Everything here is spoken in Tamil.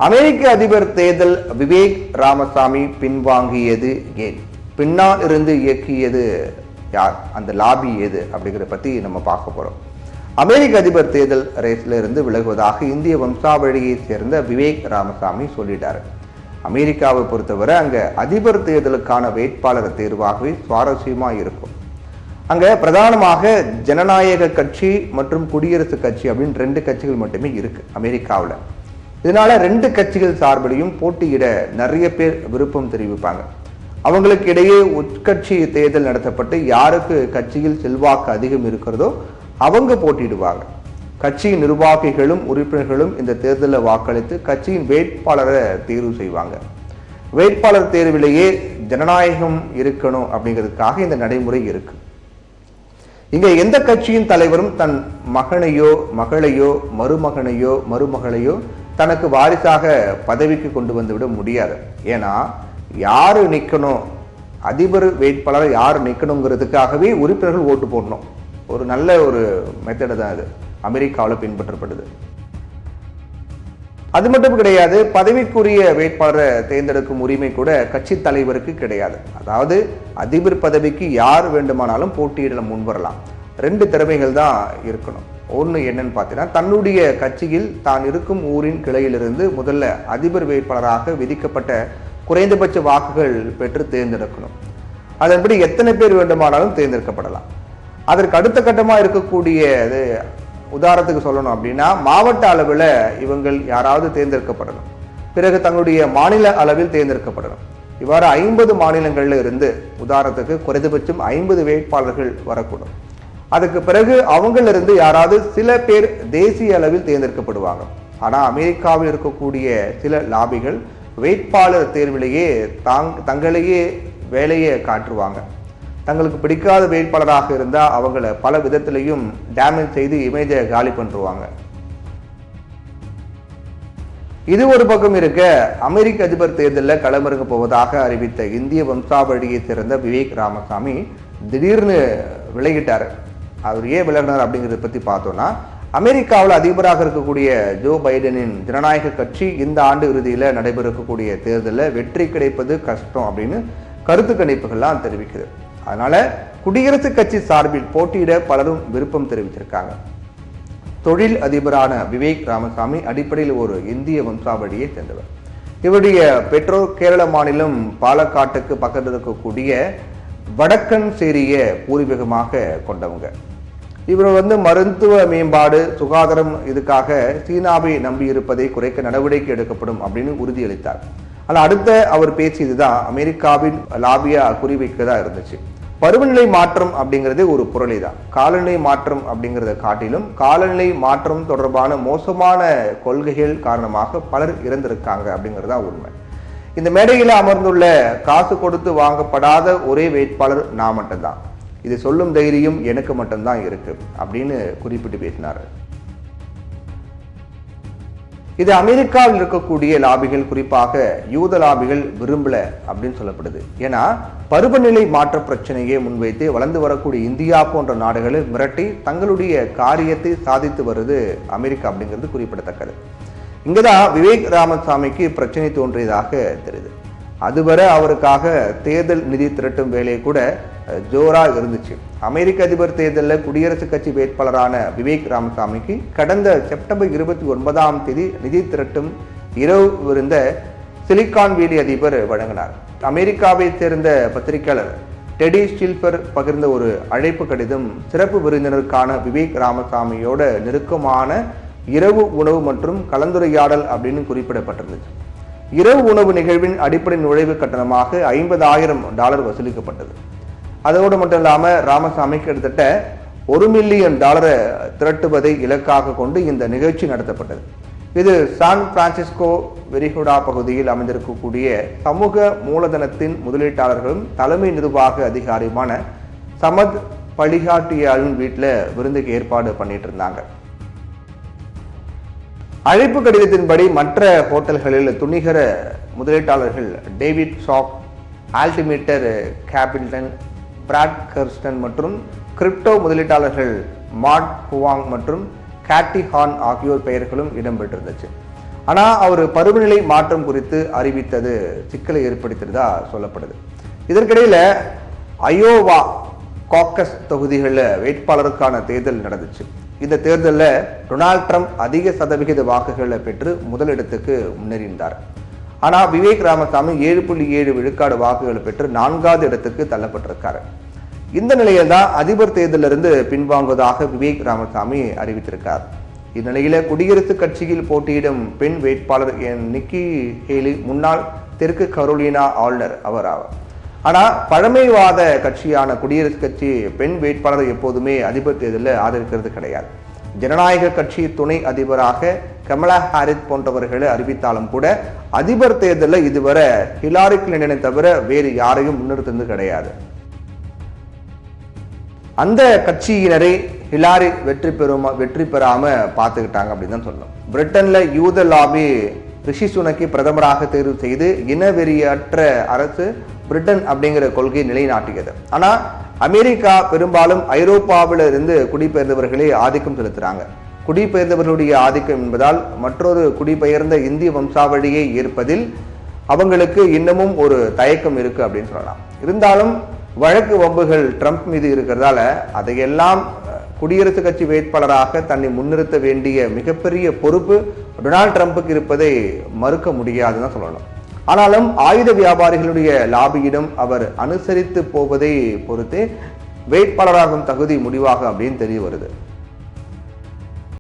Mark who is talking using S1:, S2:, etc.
S1: அமெரிக்க அதிபர் தேர்தல் விவேக் ராமசாமி பின்வாங்கியது ஏன்? பின்னால் இருந்து இயக்கியது யார்? அந்த லாபி எது அப்படிங்கிறத பத்தி நம்ம பார்க்க போறோம். அமெரிக்க அதிபர் தேர்தல் ரேஸ்ல இருந்து விலகுவதாக இந்திய வம்சாவழியை சேர்ந்த விவேக் ராமசாமி சொல்லிட்டாரு. அமெரிக்காவை பொறுத்தவரை அங்க அதிபர் தேர்தலுக்கான வேட்பாளர் தேர்வாகவே சுவாரஸ்யமா இருக்கும். அங்க பிரதானமாக ஜனநாயக கட்சி மற்றும் குடியரசுக் கட்சி அப்படின்னு 2 கட்சிகள் மட்டுமே இருக்கு அமெரிக்காவில். இதனால 2 கட்சிகள் சார்பிலையும் போட்டியிட நிறைய பேர் விருப்பம் தெரிவிப்பாங்க. அவங்களுக்கு இடையே உட்கட்சி தேர்தல் நடத்தப்பட்டு யாருக்கு கட்சியில் செல்வாக்கு அதிகம் இருக்கிறதோ அவங்க போட்டியிடுவாங்க. கட்சியின் நிர்வாகிகளும் உறுப்பினர்களும் இந்த தேர்தலில் வாக்களித்து கட்சியின் வேட்பாளரை தேர்வு செய்வாங்க. வேட்பாளர் தேர்விலேயே ஜனநாயகம் இருக்கணும் அப்படிங்கிறதுக்காக இந்த நடைமுறை இருக்கு. இங்க எந்த கட்சியின் தலைவரும் தன் மகனையோ மகளையோ மருமகளையோ தனக்கு வாரிசாக பதவிக்கு கொண்டு வந்து விட முடியாது. ஏன்னா யாரு நிக்கணும், அதிபர் வேட்பாளர் யாரு நிக்கணுங்கிறதுக்காகவே உறுப்பினர்கள் ஓட்டு போடணும். ஒரு நல்ல ஒரு மெத்தடு தான் இது அமெரிக்காவில் பின்பற்றப்படுது. அது மட்டும் கிடையாது, பதவிக்குரிய வேட்பாளரை தேர்ந்தெடுக்கும் உரிமை கூட கட்சி தலைவருக்கு கிடையாது. அதாவது அதிபர் பதவிக்கு யார் வேண்டுமானாலும் போட்டியிட முன்வரலாம். 2 திறமைகள் தான் இருக்கணும். ஒன்று என்னன்னு பார்த்தீங்கன்னா, தன்னுடைய கட்சியில் தான் இருக்கும் ஊரின் கிளையிலிருந்து முதல்ல அதிபர் வேட்பாளராக விதிக்கப்பட்ட குறைந்தபட்ச வாக்குகள் பெற்று தேர்ந்தெடுக்கணும். அதன்படி எத்தனை பேர் வேண்டுமானாலும் தேர்ந்தெடுக்கப்படலாம். அதற்கு அடுத்த கட்டமாக இருக்கக்கூடிய உதாரணத்துக்கு சொல்லணும் அப்படின்னா, மாவட்ட அளவில் இவங்கள் யாராவது தேர்ந்தெடுக்கப்படணும். பிறகு தங்களுடைய மாநில அளவில் தேர்ந்தெடுக்கப்படணும். இவ்வாறு 50 மாநிலங்கள்ல இருந்து உதாரணத்துக்கு குறைந்தபட்சம் 50 வேட்பாளர்கள் வரக்கூடும். அதுக்கு பிறகு அவங்களிருந்து யாராவது சில பேர் தேசிய அளவில் தேர்ந்தெடுக்கப்படுவாங்க. ஆனா அமெரிக்காவில் இருக்கக்கூடிய சில லாபிகள் வேட்பாளர் தேர்விலேயே தங்களையே வேலையை காட்டுவாங்க. தங்களுக்கு பிடிக்காத வேட்பாளராக இருந்தா அவங்கள பல விதத்திலையும் டேமேஜ் செய்து இமேஜை காலி பண்ணிருவாங்க. இது ஒரு பக்கம் இருக்க, அமெரிக்க அதிபர் தேர்தலில் களமிறங்க போவதாக அறிவித்த இந்திய வம்சாவழியை சேர்ந்த விவேக் ராமசாமி திடீர்னு விலகிட்டாரு. அவர் ஏன் விலகினார் அப்படிங்கிறத பத்தி பார்த்தோம்னா, அமெரிக்காவில் அதிபராக இருக்கக்கூடிய ஜோ பைடனின் ஜனநாயக கட்சி இந்த ஆண்டு இறுதியில் நடைபெறக்கூடிய தேர்தலில் வெற்றி கிடைப்பது கஷ்டம் அப்படின்னு கருத்து கணிப்புகள்லாம் தெரிவிக்குது. அதனால குடியரசுக் கட்சி சார்பில் போட்டியிட பலரும் விருப்பம் தெரிவித்திருக்காங்க. தொழில் அதிபரான விவேக் ராமசாமி அடிப்படையில் ஒரு இந்திய வம்சாவழியை சேர்ந்தவர். இவருடைய பெற்றோர் கேரள மாநிலம் பாலக்காட்டுக்கு பக்கத்தில் இருக்கக்கூடிய வடக்கன் சேரிய பூர்வீகமாக கொண்டவங்க. இவர் மருத்துவ மேம்பாடு, சுகாதாரம் இதுக்காக சீனாவை நம்பி இருப்பதை குறைக்க நடவடிக்கை எடுக்கப்படும் அப்படின்னு உறுதியளித்தார். ஆனால் அடுத்த அவர் பேசியதுதான் அமெரிக்காவின் லாபியா குறிவைக்கதா இருந்துச்சு. பருவநிலை மாற்றம் அப்படிங்கிறது ஒரு புரளி தான். காலநிலை மாற்றம் அப்படிங்கிறத காட்டிலும் காலநிலை மாற்றம் தொடர்பான மோசமான கொள்கைகள் காரணமாக பலர் இறந்திருக்காங்க அப்படிங்கிறதா உண்மை. இந்த மேடையில் அமர்ந்துள்ள காசு கொடுத்து வாங்கப்படாத ஒரே வேட்பாளர் நான் மட்டும்தான். இது சொல்லும் தைரியம் எனக்கு மட்டும்தான் இருக்கு அப்படின்னு குறிப்பிட்டு பேசினார். இது அமெரிக்காவில் இருக்கக்கூடிய லாபிகள், குறிப்பாக யூத லாபிகள் விரும்பல அப்படின்னு சொல்லப்படுது. ஏன்னா பருவநிலை மாற்ற பிரச்சனையை முன்வைத்து வளர்ந்து வரக்கூடிய இந்தியா போன்ற நாடுகளை மிரட்டி தங்களுடைய காரியத்தை சாதித்து வருது அமெரிக்கா அப்படிங்கிறது குறிப்பிடத்தக்கது. இங்கதான் விவேக் ராமசாமிக்கு பிரச்சனை தோன்றியதாக தெரியுது. அதுவரை அவருக்காக தேர்தல் நிதி திரட்டும் வேலை கூட ஜோரா இருந்துச்சு. அமெரிக்க அதிபர் தேர்தலில் குடியரசுக் கட்சி வேட்பாளரான விவேக் ராமசாமிக்கு கடந்த செப்டம்பர் 29ஆம் தேதி நிதி திரட்டும் இரவு விருந்த சிலிகான் வேலி அதிபர் வழங்கினார். அமெரிக்காவை சேர்ந்த பத்திரிகையாளர் டெடி ஸ்டில்பர் பகிர்ந்த ஒரு அழைப்பு கடிதம் சிறப்பு விருந்தினருக்கான விவேக் ராமசாமியோட நெருக்கமான இரவு உணவு மற்றும் கலந்துரையாடல் அப்படின்னு குறிப்பிடப்பட்டிருந்துச்சு. இரவு உணவு நிகழ்வின் அடிப்படை நுழைவு கட்டணமாக $50,000 வசூலிக்கப்பட்டது. அதோடு மட்டும் இல்லாமல் ராமசாமி கிட்டத்தட்ட $1 மில்லியன் திரட்டுவதை இலக்காக கொண்டு இந்த நிகழ்ச்சி நடத்தப்பட்டது. இது சான் பிரான்சிஸ்கோ வெரிகுடா பகுதியில் அமைந்திருக்கக்கூடிய சமூக மூலதனத்தின் முதலீட்டாளர்களும் தலைமை நிர்வாக அதிகாரியுமான சமத் பலிகாட்டியாவின் வீட்டில் விருந்துக்கு ஏற்பாடு பண்ணிட்டு இருந்தாங்க. அழைப்பு கடிதத்தின்படி மற்ற ஹோட்டல்களில் துணிகர முதலீட்டாளர்கள் David Sacks, Altimeter Capital, Brad Gerstner மற்றும் கிரிப்டோ முதலீட்டாளர்கள் மாட் ஹுவாங் மற்றும் கேட்டி ஹான் ஆகியோர் பெயர்களும் இடம்பெற்றிருந்துச்சு. ஆனா அவர் பருவநிலை மாற்றம் குறித்து அறிவித்தது சிக்கலை ஏற்படுத்தியதா சொல்லப்படுது. இதற்கிடையில அயோவா காக்கஸ் தொகுதிகளில் வேட்பாளருக்கான தேர்தல் நடந்துச்சு. இந்த தேர்தலில் டொனால்ட் ட்ரம்ப் அதிக சதவிகித வாக்குகளை பெற்று முதலிடத்துக்கு முன்னேறினார். ஆனால் விவேக் ராமசாமி 7.7 விழுக்காடு வாக்குகளை பெற்று 4வது இடத்துக்கு தள்ளப்பட்டிருக்காரு. இந்த நிலையில் தான் அதிபர் தேர்தலிலிருந்து பின்வாங்குவதாக விவேக் ராமசாமி அறிவித்திருக்கார். இந்நிலையில குடியரசுக் கட்சியில் போட்டியிடும் பெண் வேட்பாளர் நிக்கி ஹேலி முன்னாள் தெற்கு கரோலினா ஆளுநர் அவர் ஆவார். ஆனா பழமைவாத கட்சியான குடியரசுக் கட்சி பெண் வேட்பாளர் எப்போதுமே அதிபர் தேர்தலில் ஆதரிக்கிறது கிடையாது. ஜனநாயக கட்சி துணை அதிபராக கமலா ஹாரிஸ் போன்றவர்களை அறிவித்தாலும் கூட அதிபர் தேர்தலில் இதுவரை ஹிலாரி கிளின்டனை தவிர வேறு யாரையும் முன்னிறுத்தது கிடையாது. அந்த கட்சியினரை ஹிலாரி வெற்றி பெறாம பார்த்துக்கிட்டாங்க அப்படின்னு தான் சொல்லணும். பிரிட்டன்ல யூத லாபி ரிஷி சுனக்கை பிரதமராக தேர்வு செய்து இனவெறியற்ற அரசு பிரிட்டன் அப்படிங்கிற கொள்கையை நிலைநாட்டியது. ஆனா அமெரிக்கா பெரும்பாலும் ஐரோப்பாவில இருந்து குடிபெயர்ந்தவர்களே ஆதிக்கம் செலுத்துறாங்க. குடிபெயர்ந்தவர்களுடைய ஆதிக்கம் என்பதால் மற்றொரு குடிபெயர்ந்த இந்திய வம்சாவளியை ஏற்பதில் அவங்களுக்கு இன்னமும் ஒரு தயக்கம் இருக்கு அப்படின்னு சொல்லலாம். இருந்தாலும் வழக்கு வம்புகள் ட்ரம்ப் மீது இருக்கிறதால அதையெல்லாம் குடியரசுக் கட்சி வேட்பாளராக தன்னை முன்னிறுத்த வேண்டிய மிகப்பெரிய பொறுப்பு டொனால்ட் ட்ரம்புக்கு இருப்பதை மறுக்க முடியாதுன்னு சொல்லணும். ஆனாலும் ஆயுத வியாபாரிகளுடைய லாபியிடம் அவர் அனுசரித்து போவதை பொறுத்தே வேட்பாளராகும் தகுதி முடிவாக அப்படின்னு தெரிய வருது.